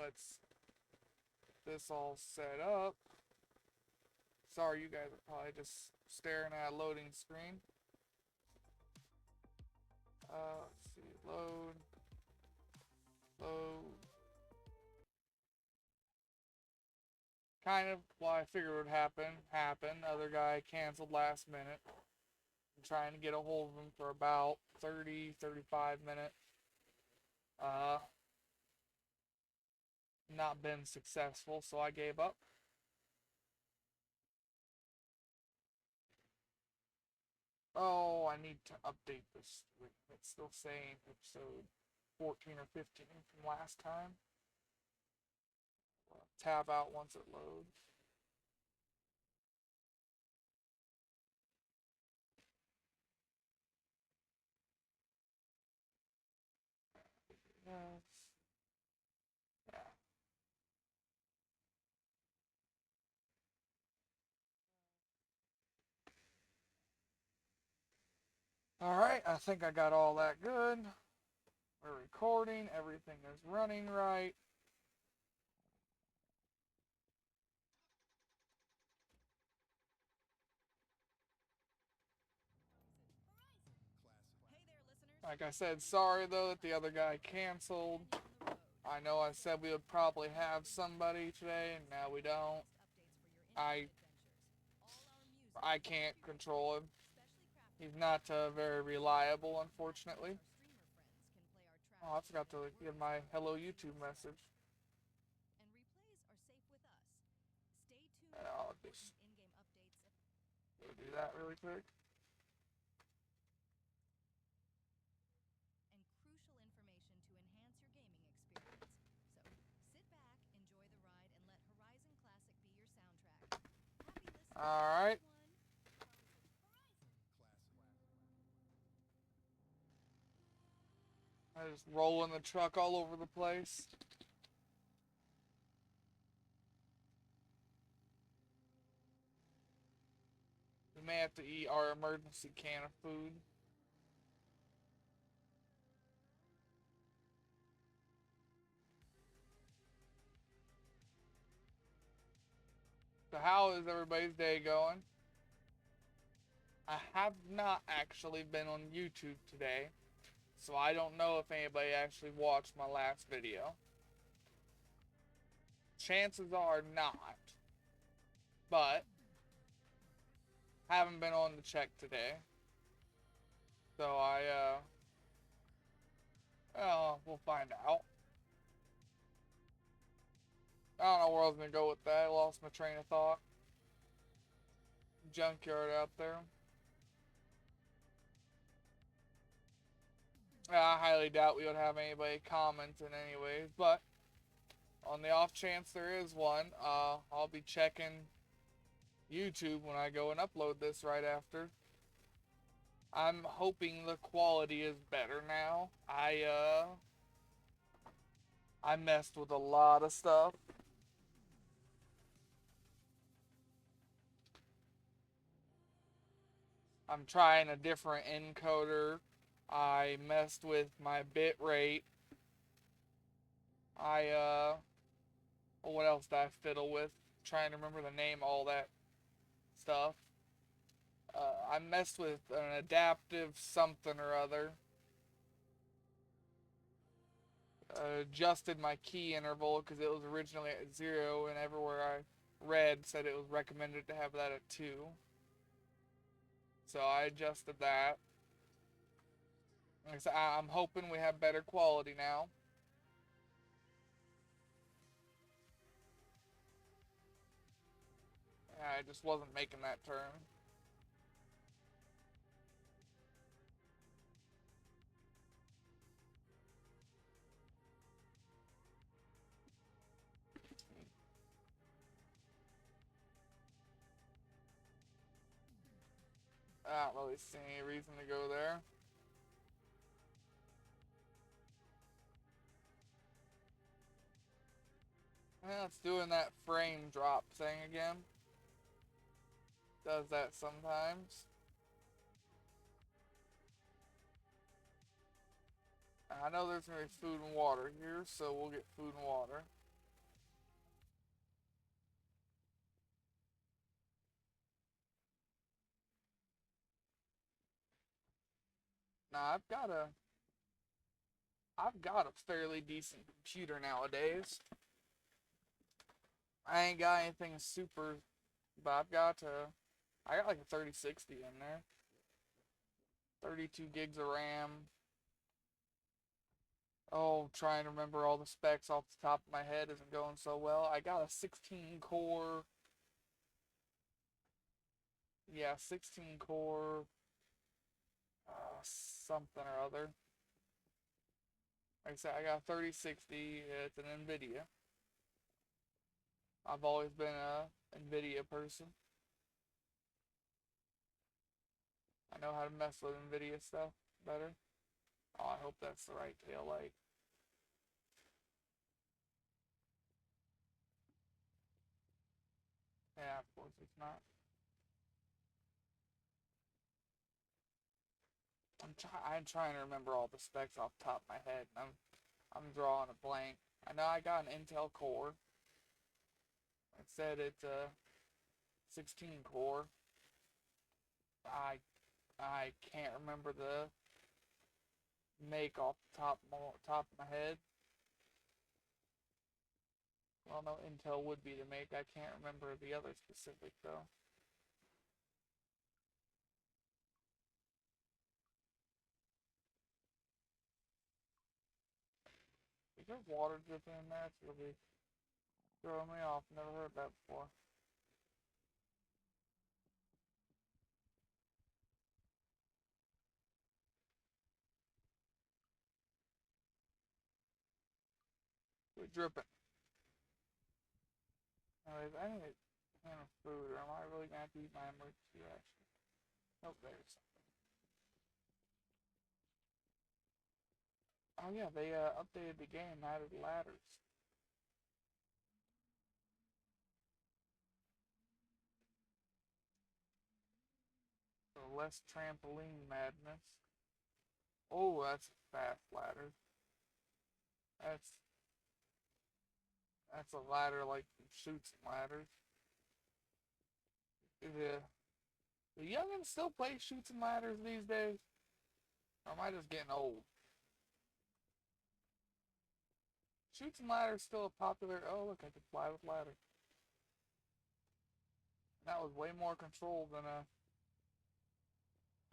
let's get this all set up. Sorry, you guys are probably just staring at a loading screen. Let's see, load. Kind of what I figured would happen. Other guy canceled last minute. I'm trying to get a hold of him for about 35 minutes. Not been successful, so I gave up. Oh, I need to update this. It's still saying episode 14 or 15 from last time. Tab out once it loads. Yes. Yeah. Alright, I think I got all that good. We're recording, everything is running right. Like I said, sorry though that the other guy canceled. I know I said we would probably have somebody today, and now we don't. I can't control him. He's not very reliable, unfortunately. Oh, I forgot to give my hello YouTube message. I'll just go do that really quick. Alright. I just rolling the truck all over the place. We may have to eat our emergency can of food. So how is everybody's day going? I have not actually been on YouTube today, so I don't know if anybody actually watched my last video. Chances are not, but haven't been on to check today. So well, we'll find out. I don't know where I was gonna go with that. I lost my train of thought. Junkyard out there. I highly doubt we would have anybody commenting anyways, but on the off chance there is one, I'll be checking YouTube when I go and upload this right after. I'm hoping the quality is better now. I messed with a lot of stuff. I'm trying a different encoder. I messed with my bit rate. What else did I fiddle with? Trying to remember the name, all that stuff. I messed with an adaptive something or other. Adjusted my key interval because it was originally at 0, and everywhere I read said it was recommended to have that at 2. So I adjusted that. Like I said, I'm hoping we have better quality now. I just wasn't making that turn. I don't really see any reason to go there. Yeah, it's doing that frame drop thing again. Does that sometimes. I know there's gonna be food and water here, so we'll get food and water. Nah, I've got a fairly decent computer nowadays. I ain't got anything super, but I got like a 3060 in there. 32 gigs of RAM. Oh, trying to remember all the specs off the top of my head isn't going so well. I got a 16 core, yeah, 16 core, something or other. Like I said, I got a 3060. It's an NVIDIA. I've always been a NVIDIA person. I know how to mess with NVIDIA stuff better. Oh, I hope that's the right tail light. Yeah, of course it's not. I'm trying to remember all the specs off the top of my head. I'm drawing a blank. I know I got an Intel Core. It said it's a 16 core. I I can't remember the make off the top of my head. Well, no, Intel would be the make. I can't remember the other specific though. Is there water dripping in there? It's really throwing me off. Never heard that before. We're dripping. Anyways, I need a can of food, or am I really gonna have to eat my emergency ration? Nope, there's something. Oh yeah, they updated the game, added ladders. So less trampoline madness. Oh, that's a fast ladder. That's that's a ladder like shoots and ladders. The youngins still play shoots and ladders these days? Or am I just getting old? Shoots and ladders still a popular. Oh look, I can fly with ladder. That was way more controlled than a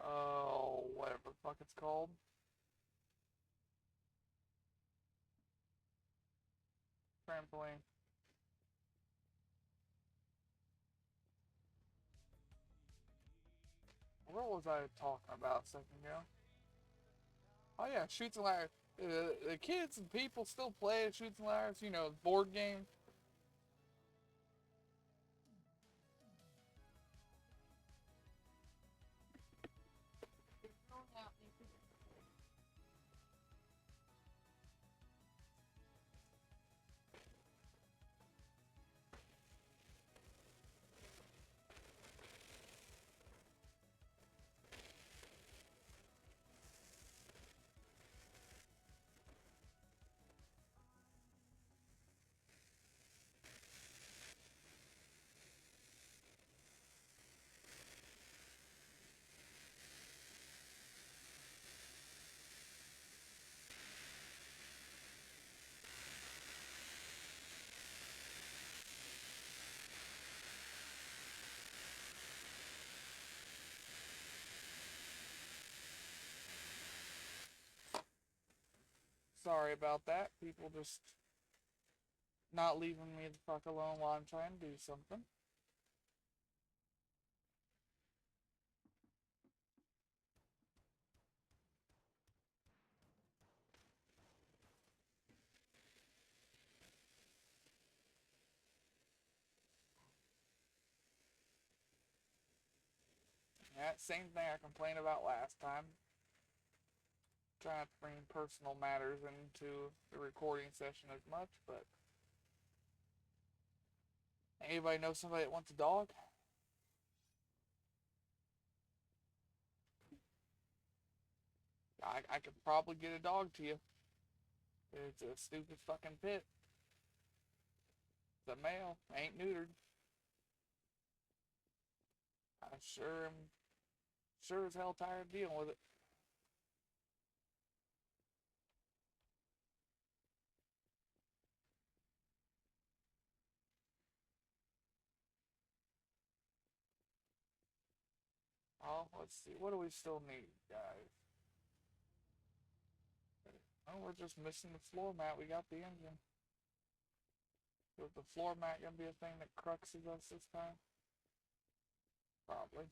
oh whatever the fuck it's called. Trampoline. What was I talking about a second ago? Oh yeah, shoots and ladders. The kids and people still play shoots and ladders. You know, board game. Sorry about that. People just not leaving me the fuck alone while I'm trying to do something. That same thing I complained about last time. Trying not to bring personal matters into the recording session as much, but anybody know somebody that wants a dog? I could probably get a dog to you. It's a stupid fucking pit. It's a male, ain't neutered. I sure am sure as hell tired of dealing with it. let's see. What do we still need, guys? Oh, we're just missing the floor mat. We got the engine. Is the floor mat gonna be a thing that cruxes us this time? Probably.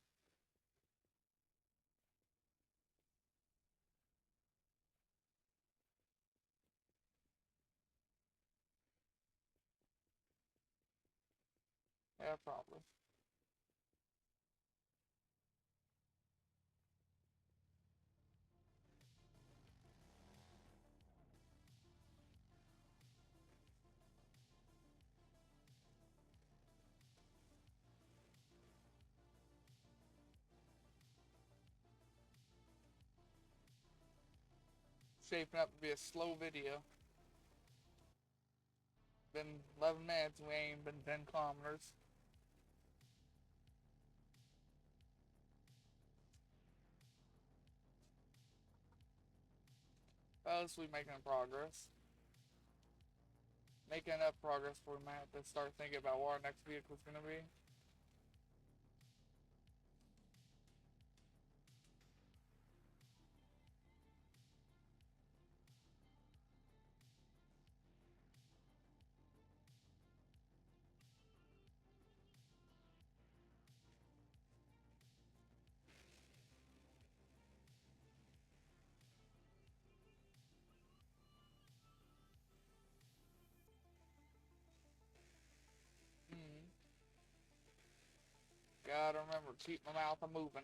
Yeah, probably. Shaping up to be a slow video. Been 11 minutes and we ain't been 10 kilometers. At least we making progress. Making enough progress before we might have to start thinking about what our next vehicle's gonna be. Hmm. Gotta remember, keep my mouth a moving.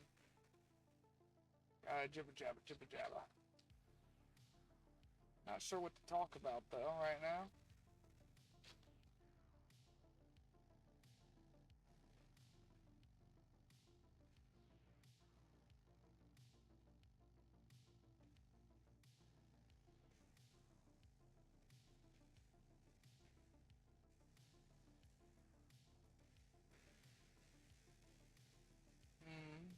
Gotta jibba jabba, jibba jabba. Not sure what to talk about though right now. Hmm.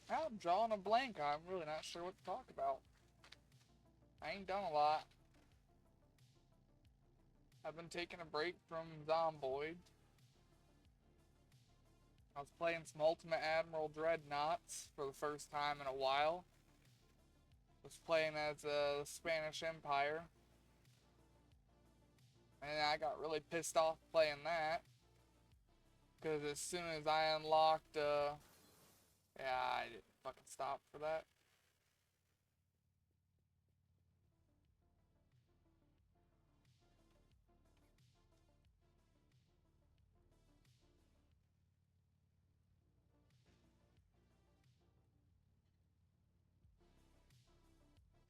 I'm drawing a blank. I'm really not sure what to talk about. I ain't done a lot. I've been taking a break from Zomboid. I was playing some Ultimate Admiral Dreadnoughts for the first time in a while. Was playing as the Spanish Empire. And I got really pissed off playing that. Because as soon as I unlocked, yeah, I didn't fucking stop for that.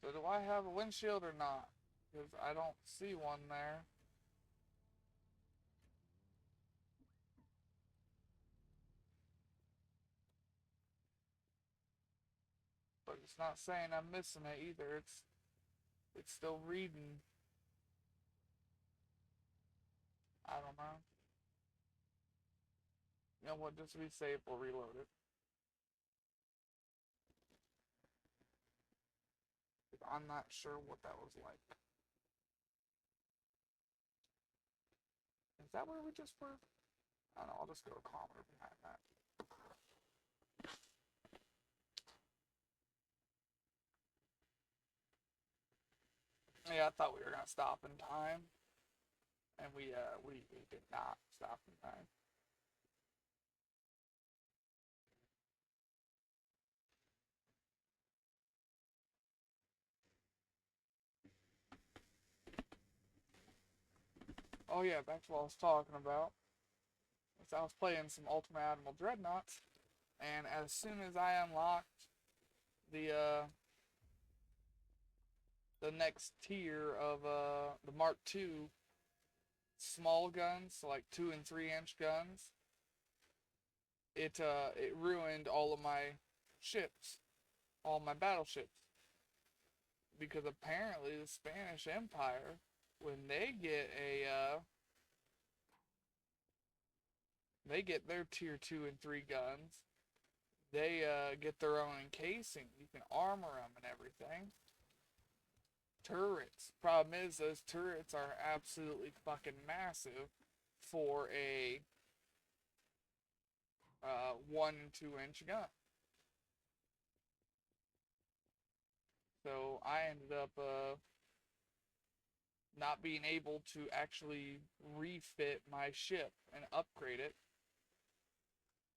So do I have a windshield or not? Because I don't see one there. But it's not saying I'm missing it either. It's still reading. I don't know. You know what? Just to be safe, we'll reload it. I'm not sure what that was like. Is that where we just were? I don't know. I'll just go a kilometer behind that. Yeah, I thought we were gonna stop in time, and we did not stop in time. Oh yeah, back to what I was talking about. I was playing some Ultimate Admiral Dreadnoughts, and as soon as I unlocked the the next tier of the Mark II small guns, so like 2 and 3 inch guns, it ruined all of my ships, all my battleships, because apparently the Spanish Empire, when they get their tier 2 and 3 guns, they get their own encasing. You can armor them and everything. turrets. Problem is, those turrets are absolutely fucking massive for a 1 and 2 inch gun. So I ended up not being able to actually refit my ship and upgrade it,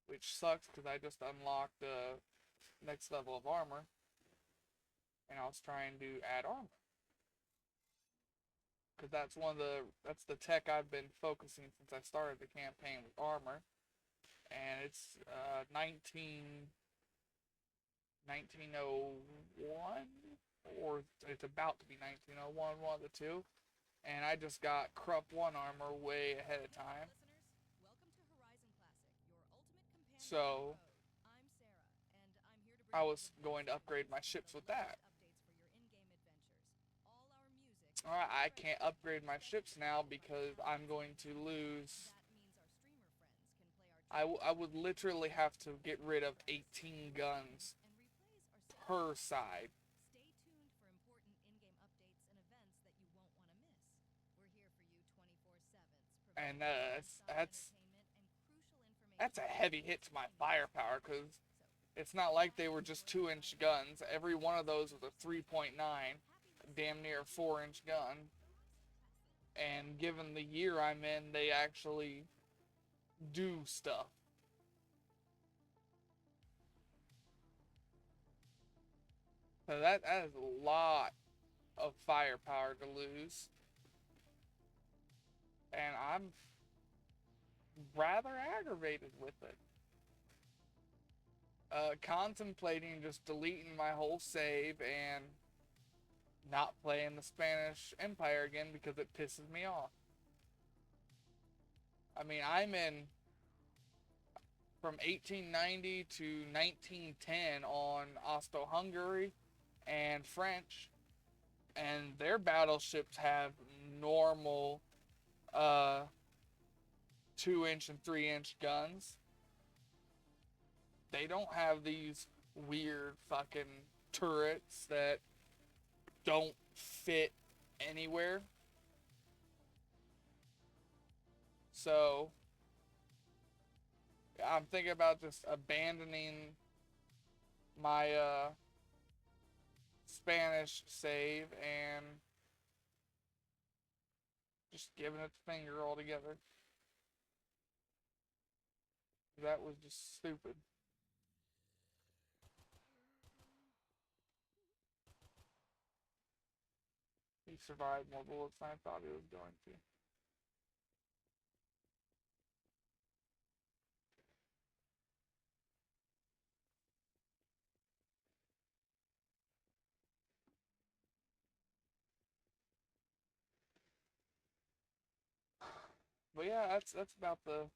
which sucks because I just unlocked the next level of armor, and I was trying to add armor. Because that's the tech I've been focusing since I started the campaign with armor, and it's 1901, or it's about to be 1901, one of the two, and I just got Krupp 1 armor way ahead of time. So I was going to upgrade my ships with that. Alright, I can't upgrade my ships now because I'm going to lose. I would literally have to get rid of 18 guns per side. And that's a heavy hit to my firepower, because it's not like they were just 2 inch guns. Every one of those was a 3.9, damn near 4 inch gun. And given the year I'm in, they actually do stuff. So that is a lot of firepower to lose. And I'm rather aggravated with it. Contemplating just deleting my whole save and not playing the Spanish Empire again because it pisses me off. I mean, I'm in from 1890 to 1910 on Austro-Hungary and French, and their battleships have normal 2 inch and 3 inch guns. They don't have these weird fucking turrets that don't fit anywhere. So I'm thinking about just abandoning my Spanish save and just giving it the finger altogether. That was just stupid. He survived more bullets than I thought he was going to. But yeah, that's about the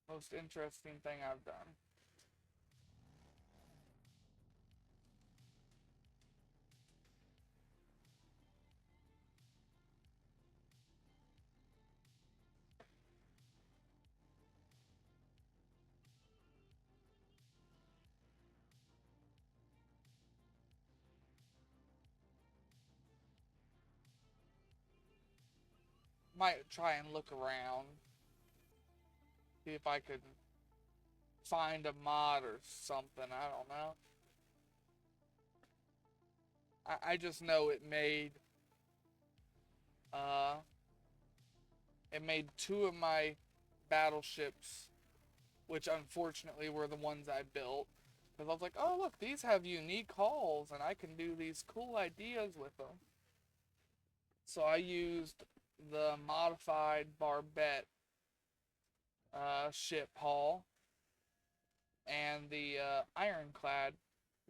most interesting thing I've done. Might try and look around, see if I could find a mod or something. I don't know. I just know uh it made two of my battleships, which unfortunately were the ones I built. Because I was like, oh look, these have unique hulls and I can do these cool ideas with them. So I used the modified barbette ship hull and the ironclad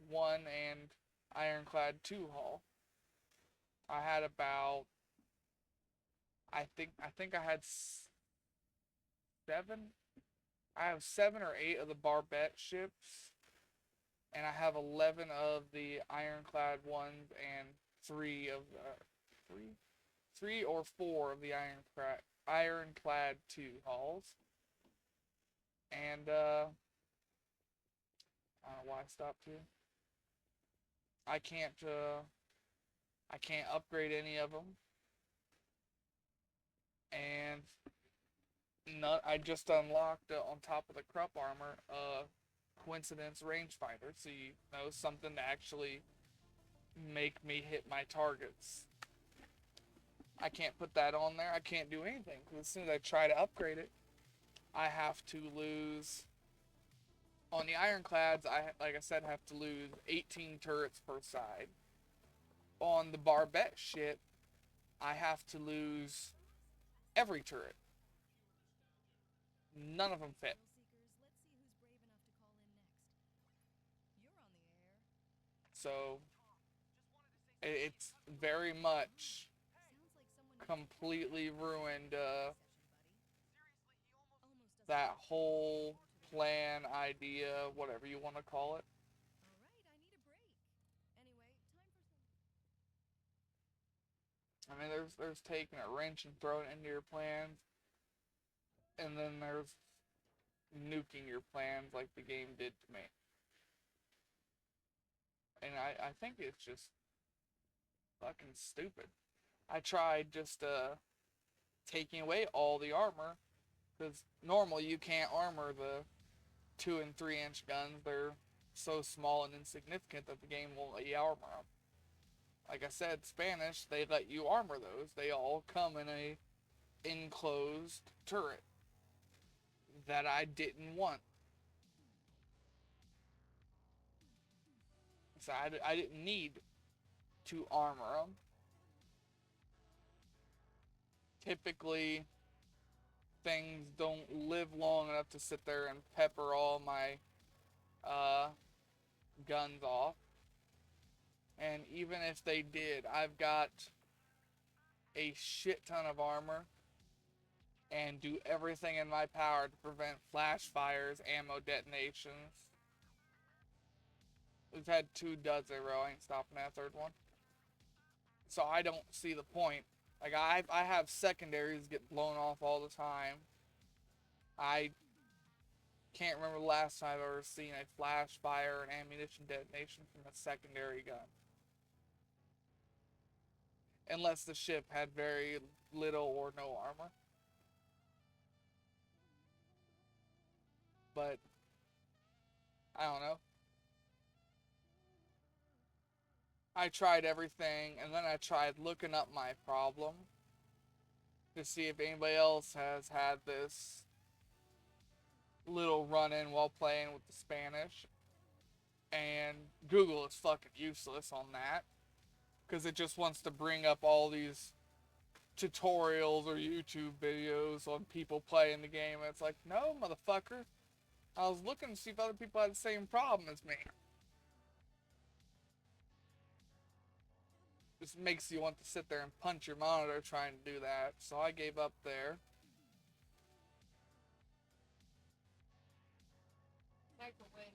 1 and ironclad 2 hull. I had about I think I had 7. I have 7 or 8 of the barbette ships, and I have 11 of the ironclad ones and 3 of the 3 or 4 of the ironclad 2 hulls. And I don't know why I stopped here. I can't I can't upgrade any of them. And I just unlocked on top of the Krupp armor coincidence rangefinder, so you know something to actually make me hit my targets. I can't put that on there. I can't do anything because as soon as I try to upgrade it, I have to lose. On the ironclads, like I said, have to lose 18 turrets per side. On the barbette shit, I have to lose every turret. None of them fit. So it's very much completely ruined that whole plan, idea, whatever you want to call it. I mean, there's taking a wrench and throwing it into your plans, and then there's nuking your plans like the game did to me. And I think it's just fucking stupid. I tried just taking away all the armor, because normally you can't armor the 2 and 3 inch guns. They're so small and insignificant that the game won't let you armor them. Like I said, Spanish, they let you armor those. They all come in a enclosed turret that I didn't want. So I didn't need to armor them. Typically, things don't live long enough to sit there and pepper all my uh, guns off. And even if they did, I've got a shit ton of armor and do everything in my power to prevent flash fires, ammo detonations. We've had 2 duds in a row. I ain't stopping that third one. So I don't see the point. Like I have secondaries get blown off all the time. I can't remember the last time I've ever seen a flash fire and ammunition detonation from a secondary gun. Unless the ship had very little or no armor. But I don't know. I tried everything, and then I tried looking up my problem to see if anybody else has had this little run-in while playing with the Spanish. And Google is fucking useless on that, because it just wants to bring up all these tutorials or YouTube videos on people playing the game. And it's like, no, motherfucker. I was looking to see if other people had the same problem as me. Just makes you want to sit there and punch your monitor trying to do that. So I gave up there. Microwave.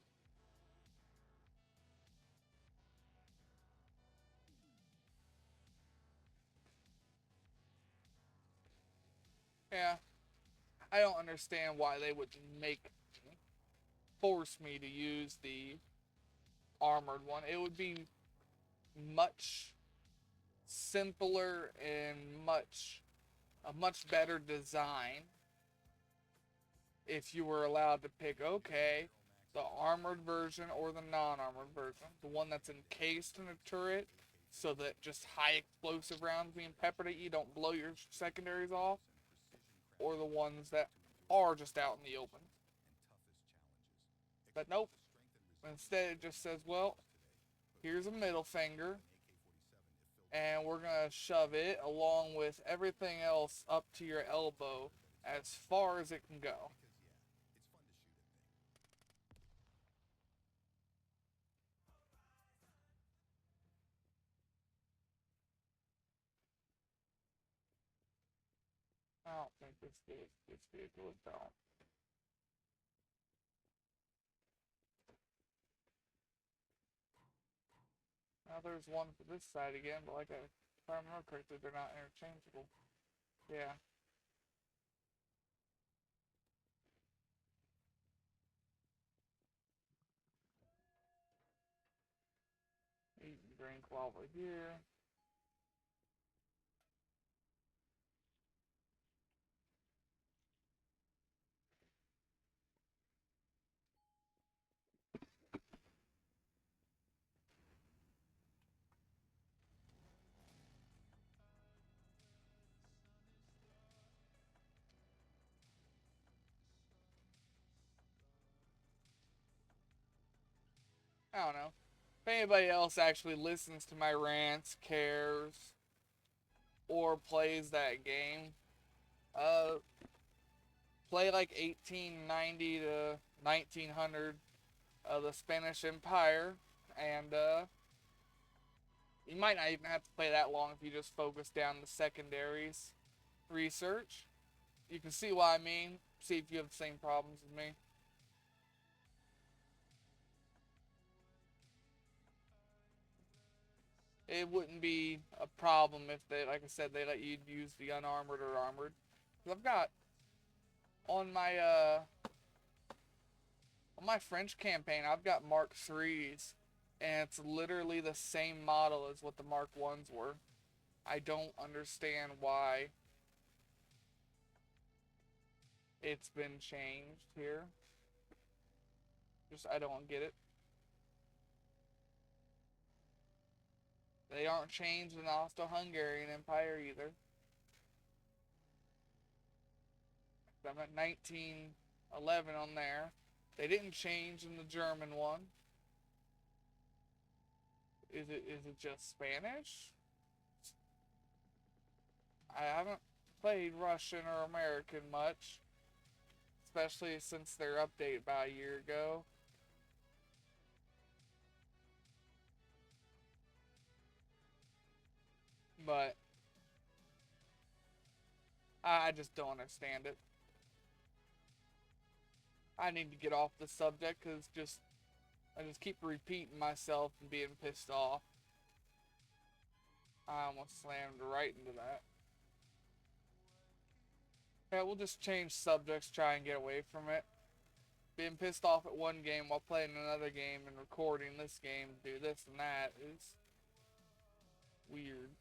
Yeah, I don't understand why they would force me to use the armored one. It would be much simpler and a much better design if you were allowed to pick, okay, the armored version or the non-armored version. The one that's encased in a turret so that just high explosive rounds being peppered at you don't blow your secondaries off, or the ones that are just out in the open. But nope. Instead it just says, well, here's a middle finger, and we're going to shove it along with everything else up to your elbow as far as it can go. I don't think this vehicle is down. Now there's one for this side again, but if I remember correctly, they're not interchangeable. Yeah. Eat and drink while we're here. I don't know. If anybody else actually listens to my rants, cares, or plays that game, uh, play like 1890 to 1900, the Spanish Empire, and you might not even have to play that long if you just focus down the secondaries research. You can see what I mean. See if you have the same problems as me. It wouldn't be a problem if they, like I said, they let you use the unarmored or armored. Cause I've got on my French campaign, I've got Mark threes, and it's literally the same model as what the Mark ones were. I don't understand why it's been changed here. Just I don't get it. They aren't changed in the Austro-Hungarian Empire either. I'm at 1911 on there. They didn't change in the German one. Is it just Spanish? I haven't played Russian or American much, especially since their update about a year ago. But I just don't understand it. I need to get off the subject because I just keep repeating myself and being pissed off. I almost slammed right into that. Yeah, we'll just change subjects, try and get away from it. Being pissed off at one game while playing another game and recording this game to do this and that is weird.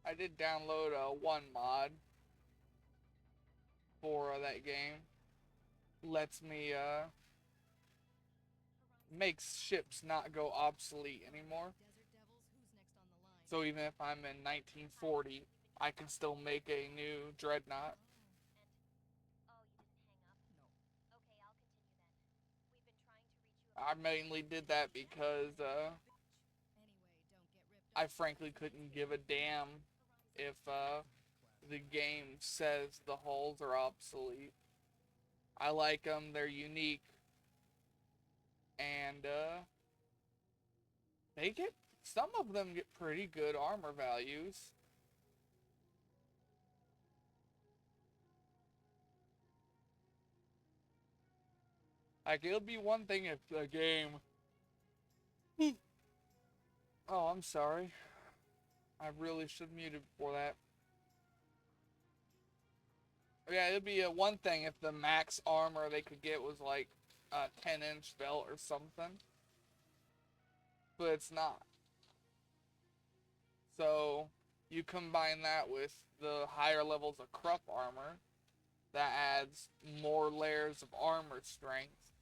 I did download a one mod for that game. Lets me makes ships not go obsolete anymore. So even if I'm in 1940, I can still make a new dreadnought. I mainly did that because I frankly couldn't give a damn if the game says the hulls are obsolete. I like them, they're unique, and they get some of them get pretty good armor values. Like it'll be one thing if the game. Oh, I'm sorry. I really should have muted before that. Yeah, it'd be a one thing if the max armor they could get was like a 10-inch belt or something, but it's not. So you combine that with the higher levels of Krupp armor, that adds more layers of armor strength,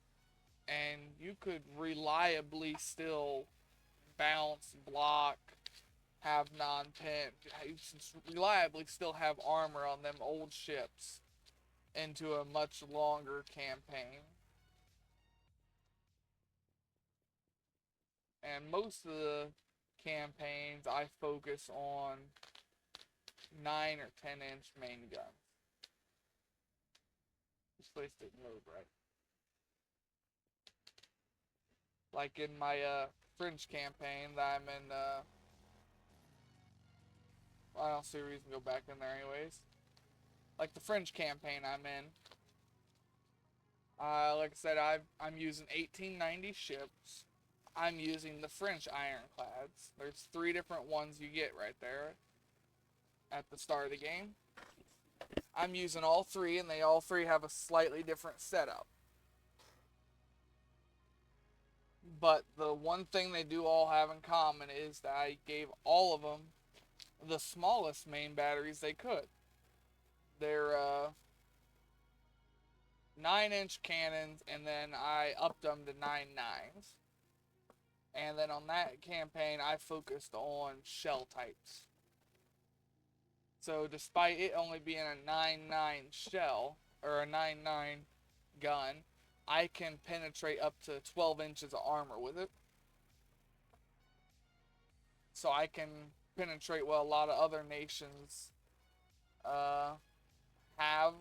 and you could reliably still bounce, block, have non-pen, reliably still have armor on them old ships into a much longer campaign. And most of the campaigns I focus on 9 or 10-inch main guns. This place didn't load right. Like in my French campaign that I'm in, I don't see a reason to go back in there anyways. Like the French campaign I'm in, like I said, I'm using 1890 ships. I'm using the French ironclads. There's 3 different ones you get right there at the start of the game. I'm using all 3, and they all 3 have a slightly different setup. But the one thing they do all have in common is that I gave all of them the smallest main batteries they could. They're 9-inch cannons, and then I upped them to 9.9s. And then on that campaign, I focused on shell types. So despite it only being a 9.9 shell, or a 9.9 gun, I can penetrate up to 12 inches of armor with it. So I can penetrate what a lot of other nations have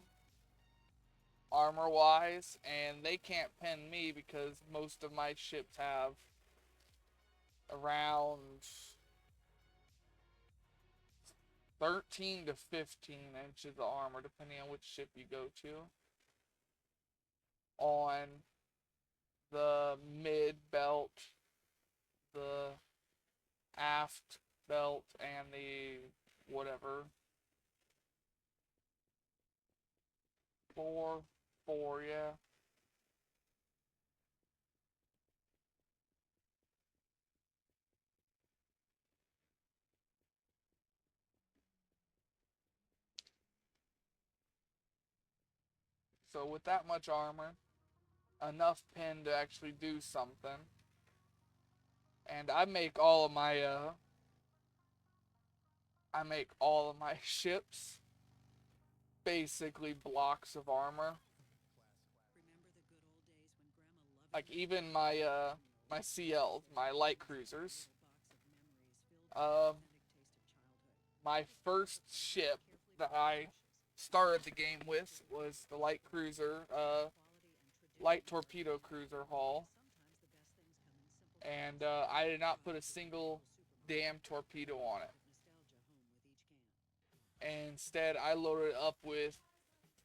armor wise, and they can't pen me because most of my ships have around 13 to 15 inches of armor, depending on which ship you go to, on the mid belt, the aft belt, and the whatever. Four, yeah. So with that much armor, enough pin to actually do something. And I make all of my ships basically blocks of armor. Like even my CLs, my light cruisers. Uh, my first ship that I started the game with was the light cruiser, light torpedo cruiser hull, and I did not put a single damn torpedo on it. And instead, I loaded it up with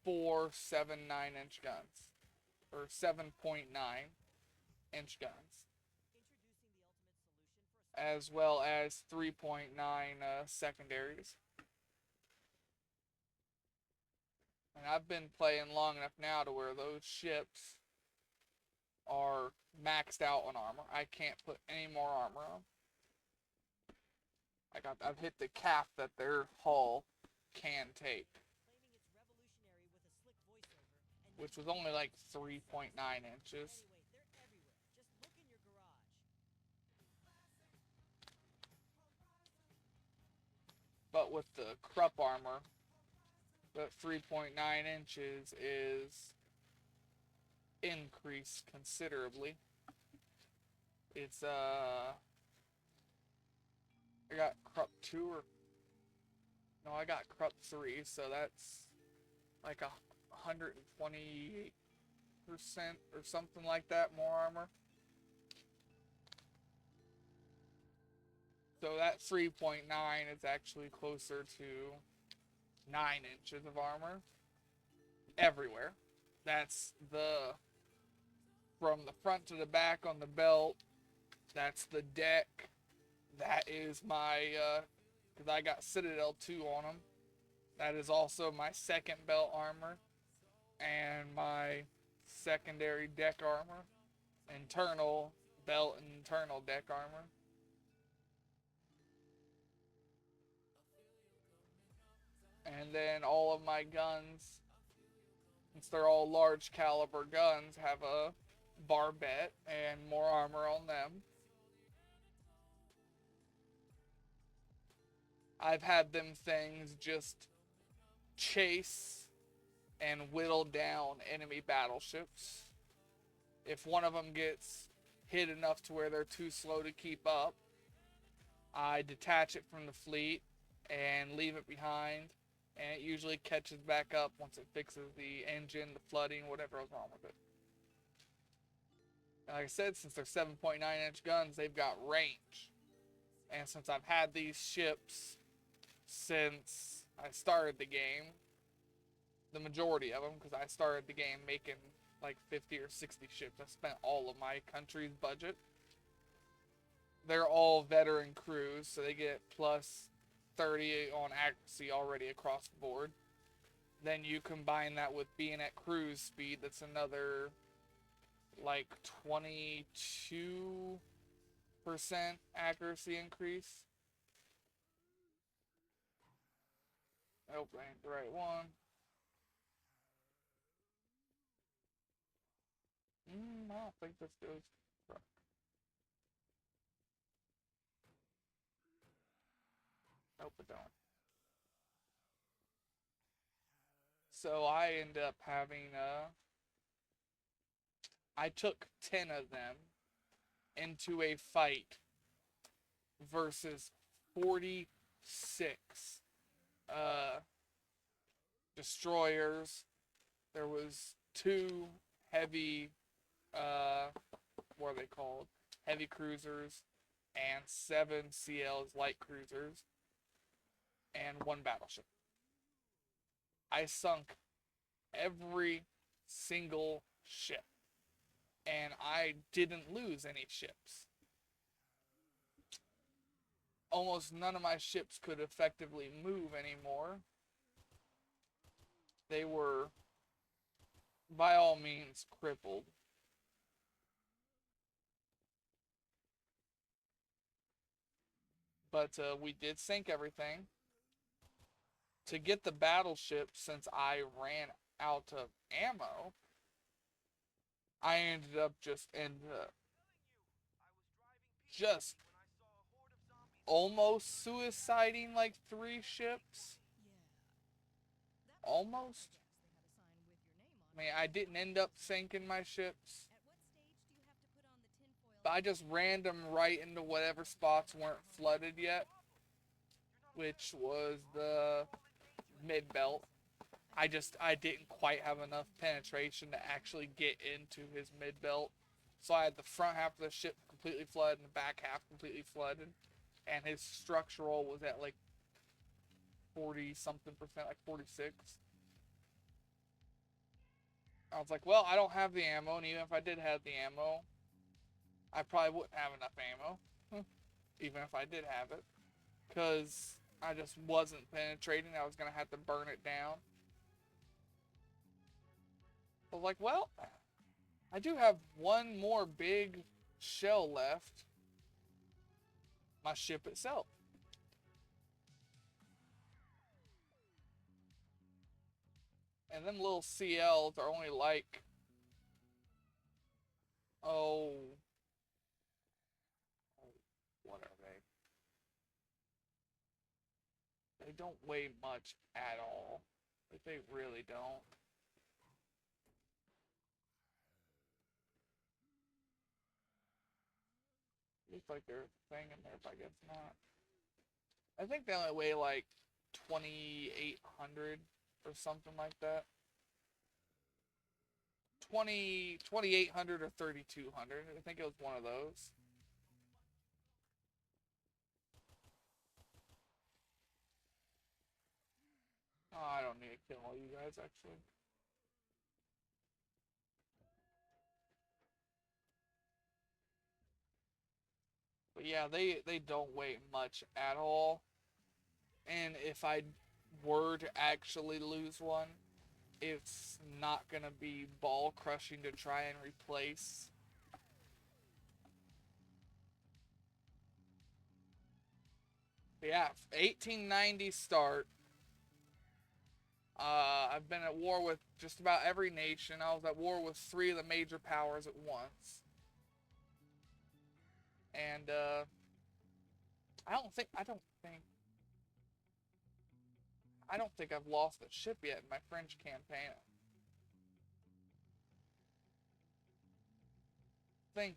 four 7.9-inch guns, or 7.9-inch guns, as well as 3.9 secondaries. And I've been playing long enough now to where those ships are maxed out on armor. I can't put any more armor on. I've hit the cap that their hull can take, which was only like 3.9 inches. But with the Krupp armor, the 3.9 inches is increased considerably. It's I got Krupp 2 or no, I got Krupp 3, so that's like 128% or something like that more armor. So that 3.9 is actually closer to 9 inches of armor everywhere. That's the from the front to the back on the belt. That's the deck. That is my because I got Citadel 2 on them. That is also my second belt armor and my secondary deck armor, internal belt and internal deck armor. And then all of my guns, since they're all large caliber guns, have a barbette and more armor on them. I've had them things just chase and whittle down enemy battleships. If one of them gets hit enough to where they're too slow to keep up, I detach it from the fleet and leave it behind, and it usually catches back up once it fixes the engine, the flooding, whatever was wrong with it. And like I said, since they're 7.9-inch guns, they've got range. And since I've had these ships since I started the game, the majority of them, because I started the game making like 50 or 60 ships. I spent all of my country's budget. They're all veteran crews, so they get plus 30 on accuracy already across the board. Then you combine that with being at cruise speed, that's another like 22% accuracy increase. I hope that ain't the right one. I don't think this goes truck. Nope, it don't. So I end up having I took 10 of them into a fight versus 46 uh, destroyers. There was 2 heavy, what are they called? Heavy cruisers, and 7 CLs, light cruisers, and 1 battleship. I sunk every single ship, and I didn't lose any ships. Almost none of my ships could effectively move anymore. They were, by all means, crippled. But we did sink everything. To get the battleship, since I ran out of ammo, I ended up just almost suiciding like 3 ships. Almost. I mean, I didn't end up sinking my ships, but I just ran them right into whatever spots weren't flooded yet, which was the mid belt. I didn't quite have enough penetration to actually get into his mid belt. So I had the front half of the ship completely flooded and the back half completely flooded. And his structural was at like 40 something percent, like 46. I was like, well, I don't have the ammo, and even if I did have the ammo, I probably wouldn't have enough ammo, even if I did have it, because I just wasn't penetrating. I was going to have to burn it down. I was like, well, I do have 1 more big shell left. My ship itself. And them little CLs are only like, oh, what are they? They don't weigh much at all. Like, they really don't. Looks like there's a thing in there, but I guess not. I think they only weigh like 2,800 or something like that. 2,800 or 3,200. I think it was one of those. Oh, I don't need to kill all you guys, actually. But yeah, they don't weigh much at all. And if I were to actually lose one, it's not going to be ball crushing to try and replace. But yeah, 1890 start. I've been at war with just about every nation. I was at war with 3 of the major powers at once. And I don't think I've lost a ship yet in my French campaign. I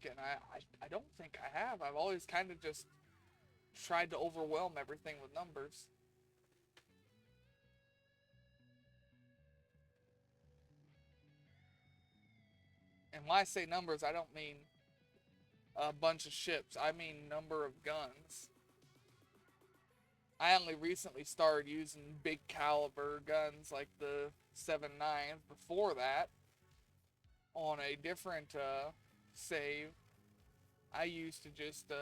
don't think I have. I've always kind of just tried to overwhelm everything with numbers. And when I say numbers, I don't mean a bunch of ships. I mean number of guns. I only recently started using big caliber guns like the 7.9. Before that, on a different save, I used to just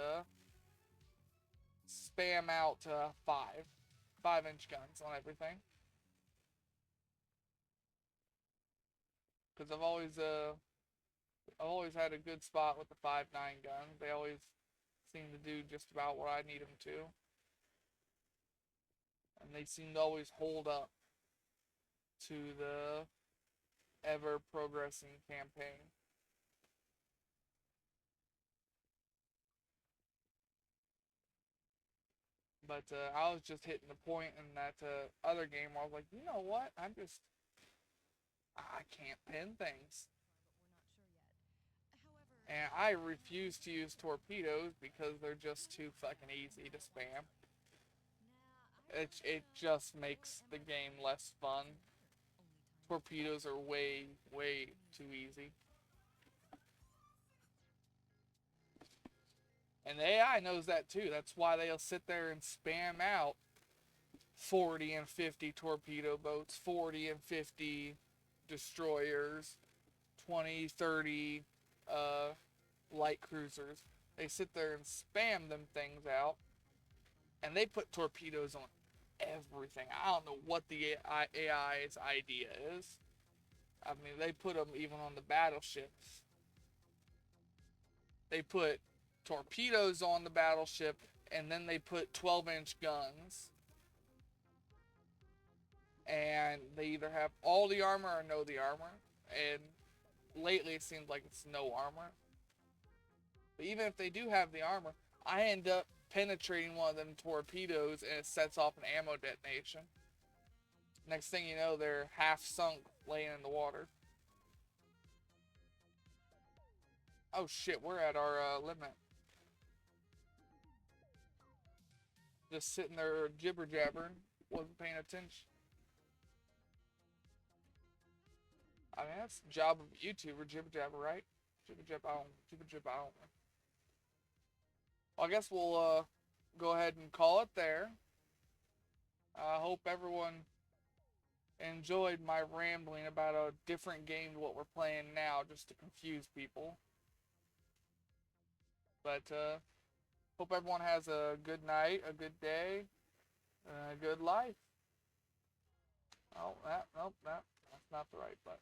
spam out 5-inch guns on everything. Because I've always I've always had a good spot with the 5.9 guns. They always seem to do just about what I need them to. And they seem to always hold up to the ever progressing campaign. But I was just hitting the point in that other game where I was like, you know what? I can't pin things. And I refuse to use torpedoes because they're just too fucking easy to spam. It just makes the game less fun. Torpedoes are way, way too easy. And the AI knows that too. That's why they'll sit there and spam out 40 and 50 torpedo boats, 40 and 50 destroyers, 20, 30 light cruisers. They sit there and spam them things out, and they put torpedoes on everything. I don't know what the AI's idea is. I mean, they put them even on the battleships. They put torpedoes on the battleship, and then they put 12-inch guns. And they either have all the armor or no the armor. And lately it seems like it's no armor. But even if they do have the armor, I end up penetrating one of them torpedoes and it sets off an ammo detonation. Next thing you know, they're half sunk laying in the water. Oh shit, we're at our limit. Just sitting there jibber jabbering, wasn't paying attention. I mean, that's the job of a YouTuber, jibber jabber, right? Jibber jabber, jibber jabber. Well, I guess we'll go ahead and call it there. I hope everyone enjoyed my rambling about a different game to what we're playing now, just to confuse people. But hope everyone has a good night, a good day, and a good life. Oh, nope, that's not the right button.